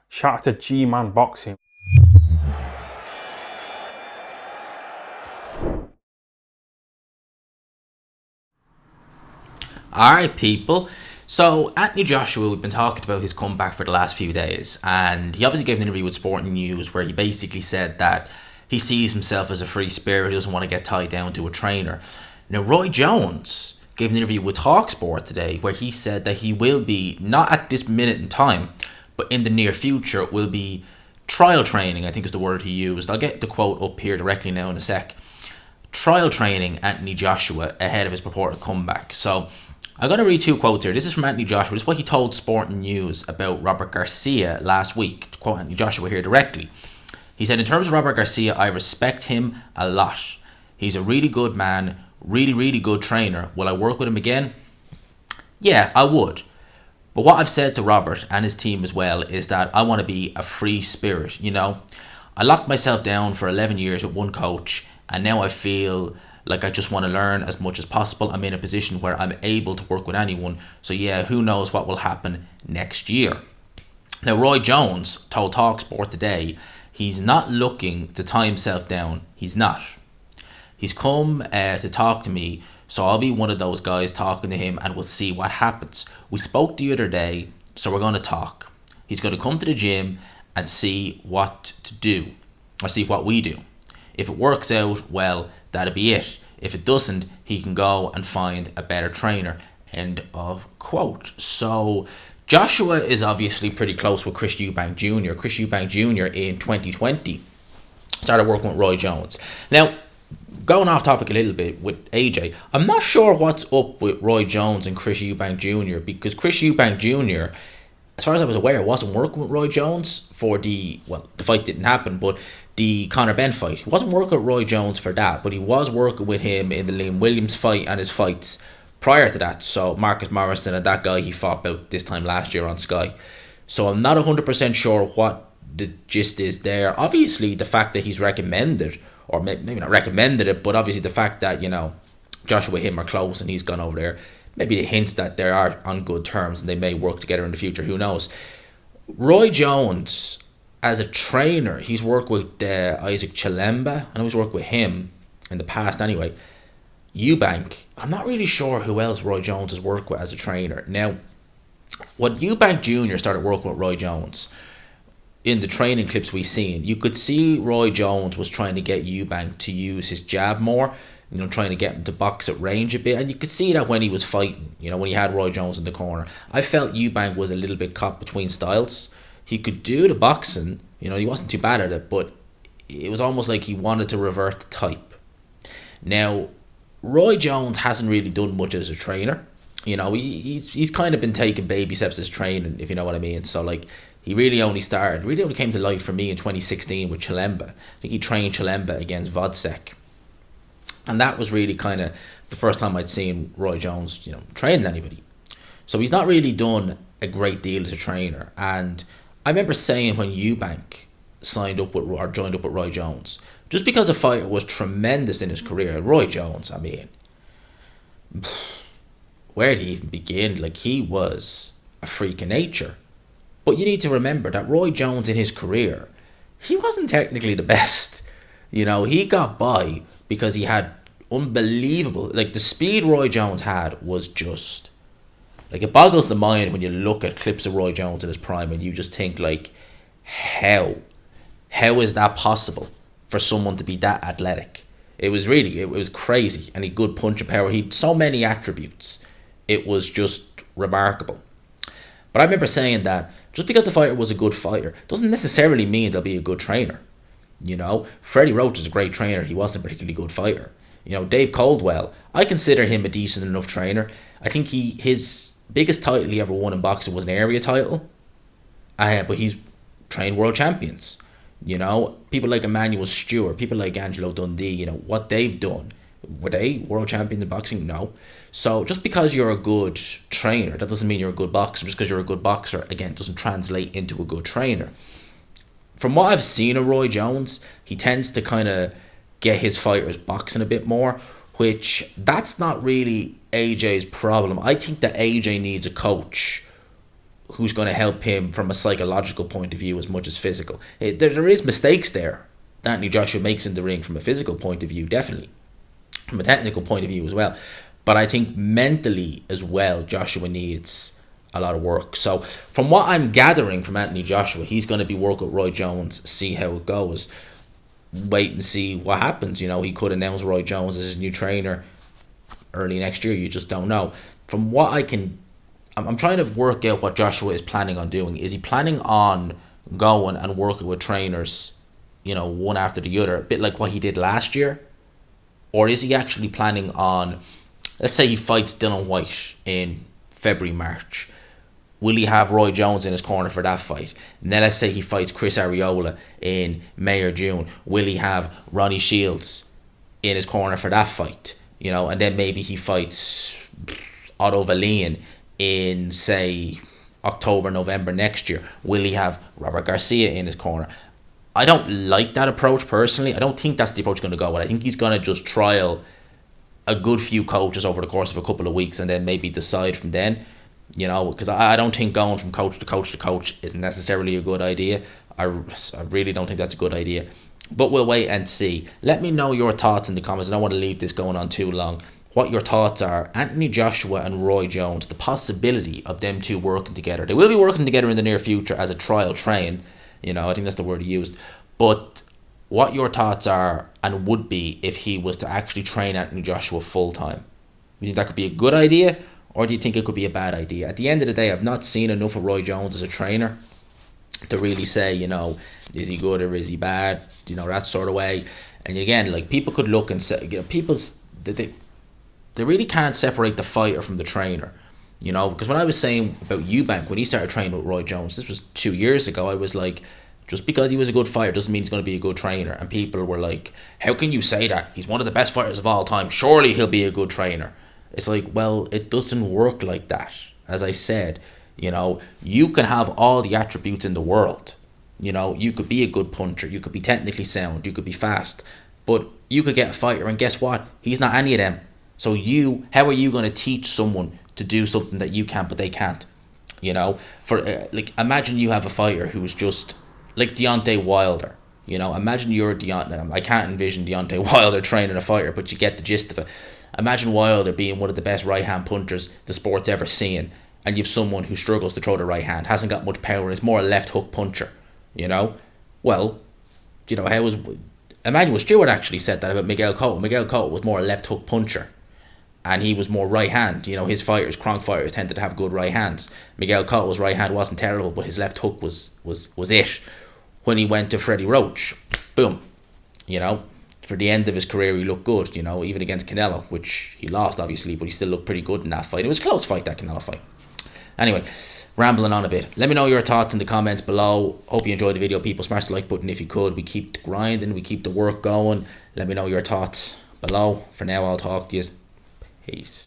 Shout out to G-Man Boxing. Alright, people. So, Anthony Joshua, we've been talking about his comeback for the last few days, and he obviously gave an interview with Sporting News where he basically said that he sees himself as a free spirit, he doesn't want to get tied down to a trainer. Now, Roy Jones gave an interview with Talksport today where he said that he will be, not at this minute in time, but in the near future, will be trial training, I think is the word he used. I'll get the quote up here directly now in a sec. Trial training Anthony Joshua ahead of his purported comeback. So, I'm going to read two quotes here. This is from Anthony Joshua. This is what he told Sporting News about Robert Garcia last week. To quote Anthony Joshua here directly. He said, in terms of Robert Garcia, I respect him a lot. He's a really good man, really good trainer. Will I work with him again? Yeah, I would. But what I've said to Robert and his team as well is that I want to be a free spirit, you know. I locked myself down for 11 years with one coach, and now I feel like I just want to learn as much as possible. I'm in a position where I'm able to work with anyone. So yeah, who knows what will happen next year. Now, Roy Jones told TalkSport today he's not looking to tie himself down. He's not. He's come to talk to me, so I'll be one of those guys talking to him and we'll see what happens. We spoke the other day, so we're going to talk. He's going to come to the gym and see what to do, or see what we do. If it works out, well, that'll be it. If it doesn't, he can go and find a better trainer. End of quote. So Joshua is obviously pretty close with Chris Eubank Jr. Chris Eubank Jr. in 2020 started working with Roy Jones. Now, going off topic a little bit with AJ, I'm not sure what's up with Roy Jones and Chris Eubank Jr. because Chris Eubank Jr., as far as I was aware, wasn't working with Roy Jones for the fight didn't happen, but the Conor Benn fight. He wasn't working with Roy Jones for that, but he was working with him in the Liam Williams fight and his fights prior to that. So Marcus Morrison and that guy he fought about this time last year on Sky. So I'm not 100% sure what the gist is there. Obviously, the fact that he's recommended, or maybe not recommended it, but obviously the fact that, you know, Joshua and him are close and he's gone over there, maybe it hints that they are on good terms and they may work together in the future. Who knows? Roy Jones, as a trainer, he's worked with Isaac Chilemba. I know he's worked with him in the past anyway. Eubank, I'm not really sure who else Roy Jones has worked with as a trainer. Now, when Eubank Jr. started working with Roy Jones, in the training clips we've seen, you could see Roy Jones was trying to get Eubank to use his jab more, you know, trying to get him to box at range a bit, and you could see that when he was fighting, you know, when he had Roy Jones in the corner. I felt Eubank was a little bit caught between styles. He could do the boxing, you know, he wasn't too bad at it, but it was almost like he wanted to revert the type. Now, Roy Jones hasn't really done much as a trainer. You know, he's kind of been taking baby steps as training, if you know what I mean. So, like, he really only came to life for me in 2016 with Chilemba. I think he trained Chilemba against Vodcek. And that was really kind of the first time I'd seen Roy Jones, you know, train anybody. So he's not really done a great deal as a trainer. And I remember saying when Eubank joined up with Roy Jones, just because a fighter was tremendous in his career, Roy Jones, I mean, where did he even begin? Like, he was a freak of nature. But you need to remember that Roy Jones in his career, he wasn't technically the best. You know, he got by because he had unbelievable, like, the speed Roy Jones had was just, like, it boggles the mind when you look at clips of Roy Jones in his prime and you just think, like, how is that possible for someone to be that athletic? It was crazy, and he had good punching power. He had so many attributes. It was just remarkable. But I remember saying that just because a fighter was a good fighter doesn't necessarily mean they'll be a good trainer. You know, Freddie Roach is a great trainer. He wasn't a particularly good fighter. You know, Dave Caldwell, I consider him a decent enough trainer. I think his biggest title he ever won in boxing was an area title. But he's trained world champions. You know, people like Emmanuel Stewart, people like Angelo Dundee, you know, what they've done. Were they world champions in boxing? No. So just because you're a good trainer, that doesn't mean you're a good boxer. Just because you're a good boxer, again, doesn't translate into a good trainer. From what I've seen of Roy Jones, he tends to kind of get his fighters boxing a bit more, which that's not really AJ's problem. I think that AJ needs a coach who's going to help him from a psychological point of view as much as physical. There is mistakes there that Anthony Joshua makes in the ring from a physical point of view, definitely. From a technical point of view as well. But I think mentally as well, Joshua needs a lot of work. So from what I'm gathering from Anthony Joshua, he's going to be working with Roy Jones, see how it goes. Wait and see what happens. You know, he could announce Roy Jones as his new trainer early next year. You just don't know. From what I'm trying to work out what Joshua is planning on doing. Is he planning on going and working with trainers, you know, one after the other, a bit like what he did last year? Or is he actually planning on, let's say he fights Dylan White in February, March. Will he have Roy Jones in his corner for that fight? And then let's say he fights Chris Arreola in May or June. Will he have Ronnie Shields in his corner for that fight? You know, and then maybe he fights Otto Valian in, say, October, November next year. Will he have Robert Garcia in his corner? I don't like that approach personally. I don't think that's the approach going to go with. I think he's going to just trial a good few coaches over the course of a couple of weeks and then maybe decide from then. You know, because I don't think going from coach to coach to coach is necessarily a good idea. I really don't think that's a good idea. But we'll wait and see. Let me know your thoughts in the comments. I don't want to leave this going on too long. What your thoughts are. Anthony Joshua and Roy Jones, the possibility of them two working together. They will be working together in the near future as a trial train. You know, I think that's the word he used. But what your thoughts are and would be if he was to actually train Anthony Joshua full time. You think that could be a good idea, or do you think it could be a bad idea? At the end of the day, I've not seen enough of Roy Jones as a trainer to really say, you know, is he good or is he bad? You know, that sort of way. And again, like, people could look and say, you know, they really can't separate the fighter from the trainer. You know, because when I was saying about Eubank, when he started training with Roy Jones, this was 2 years ago, I was like, just because he was a good fighter doesn't mean he's going to be a good trainer. And people were like, how can you say that? He's one of the best fighters of all time. Surely he'll be a good trainer. It's like, well, it doesn't work like that. As I said, you know, you can have all the attributes in the world. You know, you could be a good puncher. You could be technically sound. You could be fast. But you could get a fighter, and guess what? He's not any of them. So how are you going to teach someone to do something that you can't, but they can't? You know, for like, imagine you have a fighter who's just like Deontay Wilder. You know, imagine you're Deontay. I can't envision Deontay Wilder training a fighter, but you get the gist of it. Imagine Wilder being one of the best right-hand punchers the sport's ever seen, and you've someone who struggles to throw the right hand, hasn't got much power, and is more a left hook puncher. You know, well, you know, Emmanuel Stewart actually said that about Miguel Cotto. Miguel Cotto was more a left hook puncher, and he was more right hand. You know, his fighters, Kronk fighters, tended to have good right hands. Miguel Cotto's right hand wasn't terrible, but his left hook was it. When he went to Freddie Roach, boom, you know, for the end of his career he looked good, you know, even against Canelo, which he lost obviously, but he still looked pretty good in that fight. It was a close fight, that Canelo fight. Anyway, rambling on a bit. Let me know your thoughts in the comments below. Hope you enjoyed the video, people. Smash the like button if you could. We keep the grinding, we keep the work going. Let me know your thoughts below. For now, I'll talk to you. Peace.